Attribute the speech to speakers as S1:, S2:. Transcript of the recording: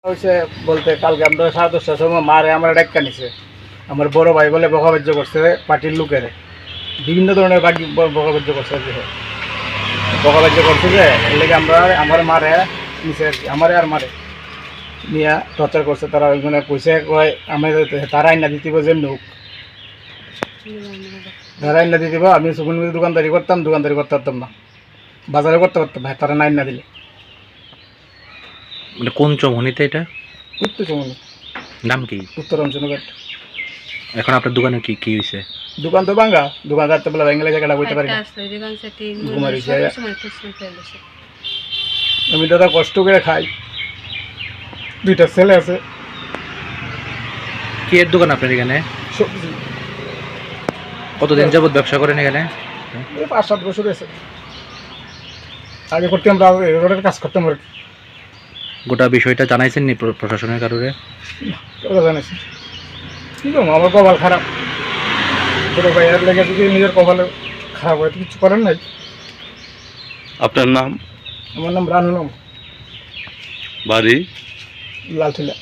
S1: হয়েছে বলতে কালকে আমরা 10:30টার সময় মারে আমার ডাক্কা নিছে। আমার বড় ভাই বলে বকাবাজ্য করছে পার্টির লোকের, বিভিন্ন ধরনের বকাবাজ্য করছে আর কি। বকাবাজ্য করছে যে এর লেগে আমরা আমার মারে নিচে আর কি, আমারে আর মারে নিয়ে টর্চার করছে। তারা ওইখানে কইছে কয় আমি তারা আইনা দিতে যেমনি হোক, তারা আইনা দিয়ে দিব। আমি সুগুন দোকানদারি করতে পারতাম না, বাজারে করতে পারতাম না, তারা না দিলে।
S2: মানে কোন চমনিতে এটা?
S1: উত্তর চমনি।
S2: নাম কি?
S1: উত্তর অঞ্চলঘাট।
S2: এখন আপনার দোকানে কি কি হয়েছে?
S1: দোকান তো ভাঙ্গা, দোকান রাখতে বলে ভাঙ্গলে জায়গাটা বইতে পারি না। আমি দাদা কষ্ট করে খাই, 2টা ছেলে আছে।
S2: কি এর দোকান আপনার এখানে?
S1: সবজি।
S2: কতদিন যাবত ব্যবসা করেন এখানে?
S1: 5-7 বছর আছে। আগে করতাম রোডের কাজ করতাম আর কি।
S2: গোটা বিষয়টা জানাইছেন নি প্রশাসনের কারণে?
S1: ওরা জানাইছে। কি করবো, আমার কপাল খারাপ। ছোটো ভাইয়ের লেগে যদি নিজের কপালে খারাপ হয় তো কিছু করেন নাই।
S3: আপনার নাম?
S1: আমার নাম রানুল,
S3: বাড়ি?
S1: লালটিলা।